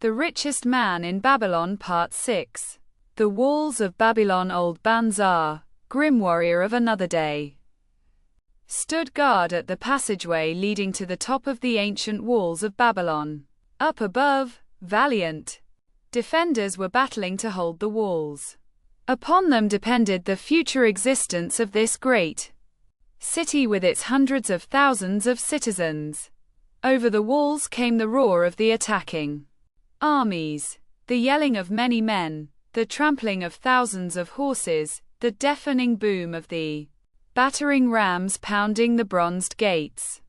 The Richest Man in Babylon Part 6. The Walls of Babylon. Old Banzar, grim warrior of another day, stood guard at the passageway leading to the top of the ancient walls of Babylon. Up above, valiant defenders were battling to hold the walls. Upon them depended the future existence of this great city with its hundreds of thousands of citizens. Over the walls came the roar of the attacking armies, the yelling of many men, the trampling of thousands of horses, the deafening boom of the battering rams pounding the bronzed gates.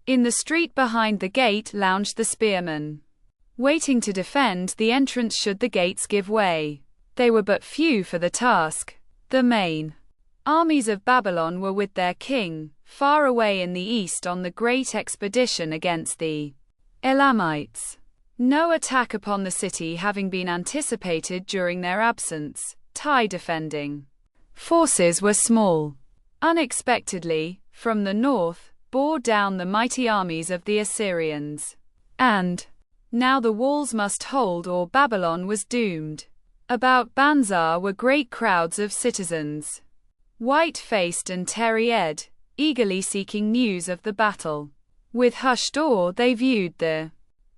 In the street behind the gate lounged the spearmen, waiting to defend the entrance should the gates give way. They were but few for the task. The main armies of Babylon were with their king, far away in the east on the great expedition against the Elamites. No attack upon the city having been anticipated during their absence, TIE defending forces were small. Unexpectedly, from the north, bore down the mighty armies of the Assyrians. And now the walls must hold or Babylon was doomed. About Banzar were great crowds of citizens, white-faced and teary-eyed, eagerly seeking news of the battle. With hushed awe they viewed the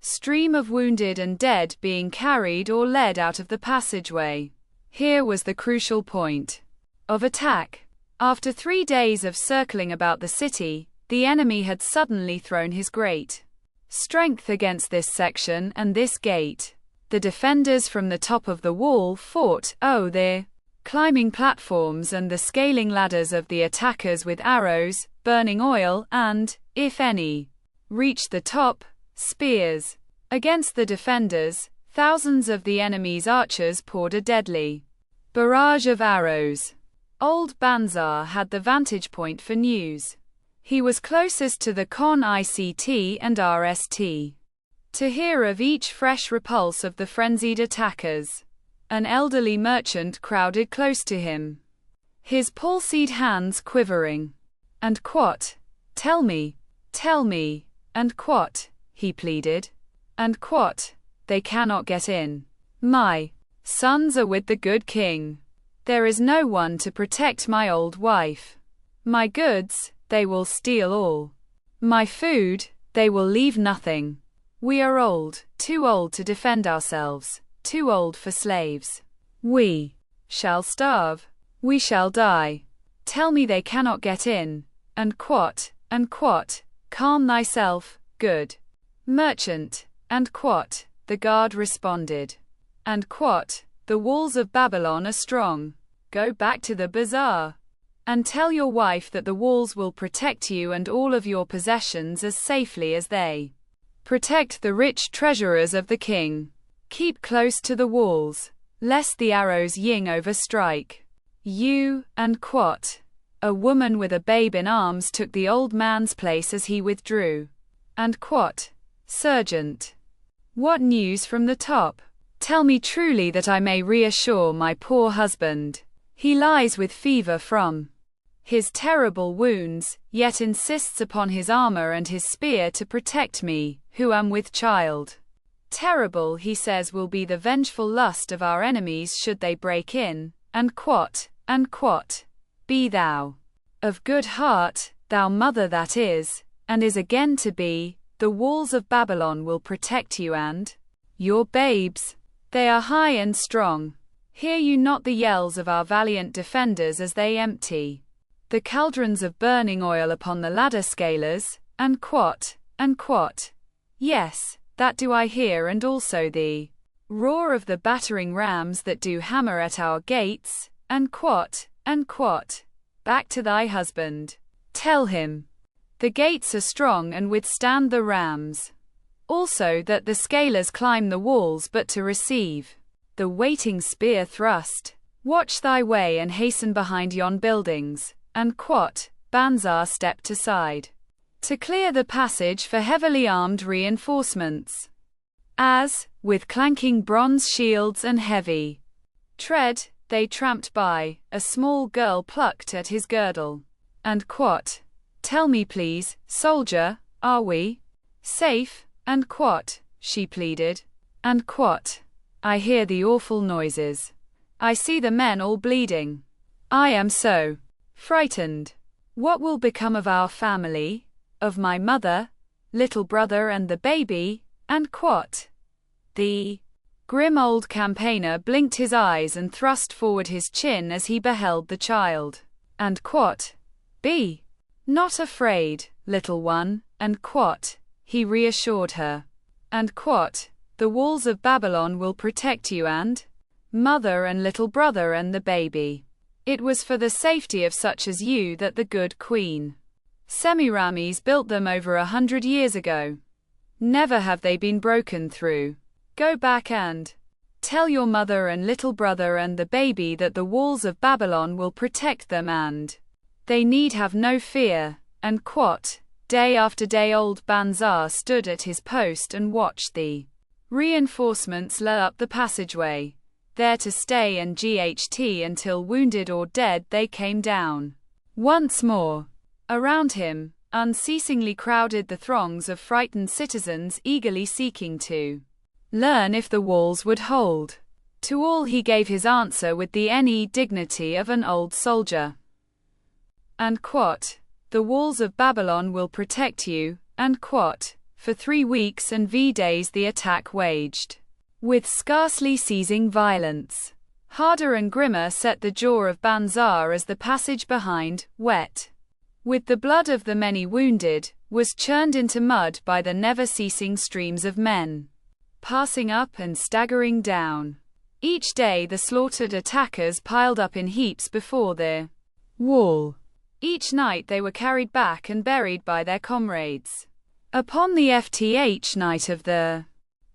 stream of wounded and dead being carried or led out of the passageway. Here was the crucial point of attack. After 3 days of circling about the city, the enemy had suddenly thrown his great strength against this section and this gate. The defenders from the top of the wall fought, the climbing platforms and the scaling ladders of the attackers with arrows, burning oil, and, if any, reached the top, spears. Against the defenders, thousands of the enemy's archers poured a deadly barrage of arrows. Old Banzar had the vantage point for news. He was closest to the Con ICT and RST to hear of each fresh repulse of the frenzied attackers. An elderly merchant crowded close to him, his palsied hands quivering. "And quot? Tell me, and quot?" he pleaded. "And quot? They cannot get in. My sons are with the good king. There is no one to protect my old wife. My goods, they will steal all. My food, they will leave nothing. We are old, too old to defend ourselves, too old for slaves. We shall starve, we shall die. Tell me they cannot get in. And quot? Calm thyself, good merchant. And quot? The guard responded. And quot? The walls of Babylon are strong. Go back to the bazaar and tell your wife that the walls will protect you and all of your possessions as safely as they protect the rich treasurers of the king. Keep close to the walls, lest the arrows ying overstrike you." And quot? A woman with a babe in arms took the old man's place as he withdrew. And quot? "Sergeant, what news from the top? Tell me truly that I may reassure my poor husband. He lies with fever from his terrible wounds, yet insists upon his armor and his spear to protect me, who am with child. Terrible, he says, will be the vengeful lust of our enemies should they break in. And quot? Be thou of good heart, thou mother that is, and is again to be. The walls of Babylon will protect you and your babes. They are high and strong. Hear you not the yells of our valiant defenders as they empty the cauldrons of burning oil upon the ladder scalers? And quot? Yes, that do I hear, and also the roar of the battering rams that do hammer at our gates. And quot? Back to thy husband. Tell him the gates are strong and withstand the rams. Also that the scalers climb the walls but to receive the waiting spear thrust. Watch thy way and hasten behind yon buildings." And quot? Banzar stepped aside to clear the passage for heavily armed reinforcements. As, with clanking bronze shields and heavy tread, they tramped by, a small girl plucked at his girdle. And quot? Tell me please, soldier, are we safe? And quot? She pleaded. And quot, I hear the awful noises. I see the men all bleeding. I am so frightened. What will become of our family, of my mother, little brother and the baby? And quot, the grim old campaigner blinked his eyes and thrust forward his chin as he beheld the child. And quot, be not afraid, little one. And quot, he reassured her. And quot, the walls of Babylon will protect you and mother and little brother and the baby. It was for the safety of such as you that the good Queen Semiramis built them over 100 years ago. Never have they been broken through. Go back and tell your mother and little brother and the baby that the walls of Babylon will protect them and they need have no fear. And quot, day after day old Banzar stood at his post and watched the reinforcements lead up the passageway, there to stay and GHT until wounded or dead they came down. Once more, around him, unceasingly crowded the throngs of frightened citizens eagerly seeking to learn if the walls would hold. To all he gave his answer with the dignity of an old soldier. And quot, the walls of Babylon will protect you. And quot, for 3 weeks and days the attack waged, with scarcely ceasing violence. Harder and grimmer set the jaw of Banzar as the passage behind, wet with the blood of the many wounded, was churned into mud by the never-ceasing streams of men passing up and staggering down. Each day the slaughtered attackers piled up in heaps before the wall. Each night they were carried back and buried by their comrades. Upon the FTH night of the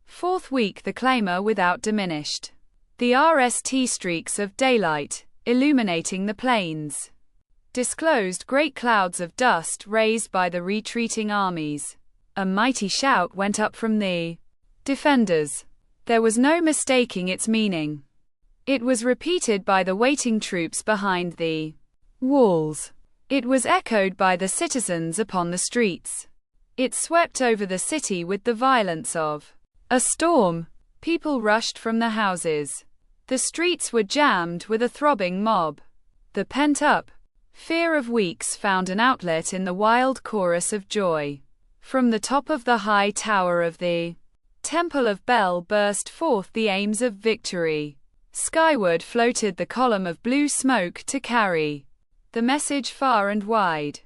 4th week the clamour without diminished. The RST streaks of daylight, illuminating the plains, disclosed great clouds of dust raised by the retreating armies. A mighty shout went up from the defenders. There was no mistaking its meaning. It was repeated by the waiting troops behind the walls. It was echoed by the citizens upon the streets. It swept over the city with the violence of a storm. People rushed from the houses. The streets were jammed with a throbbing mob. The pent-up fear of weeks found an outlet in the wild chorus of joy. From the top of the high tower of the Temple of Bel burst forth the aims of victory. Skyward floated the column of blue smoke to carry the message far and wide.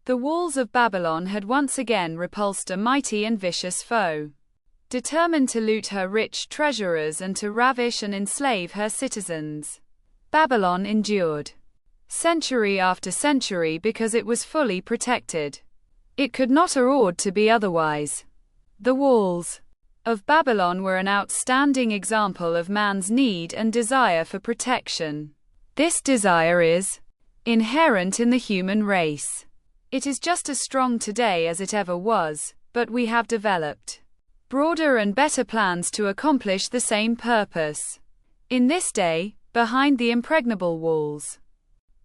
The walls of Babylon had once again repulsed a mighty and vicious foe, determined to loot her rich treasurers and to ravish and enslave her citizens. Babylon endured century after century because it was fully protected. It could not afford to be otherwise. The walls of Babylon were an outstanding example of man's need and desire for protection. This desire is inherent in the human race. It is just as strong today as it ever was, but we have developed broader and better plans to accomplish the same purpose. In this day, behind the impregnable walls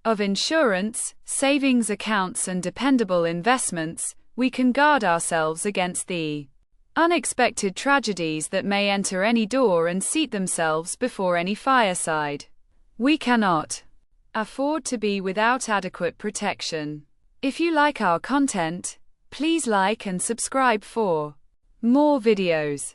of insurance, savings accounts and dependable investments, we can guard ourselves against the unexpected tragedies that may enter any door and seat themselves before any fireside. We cannot afford to be without adequate protection. If you like our content, please like and subscribe for more videos.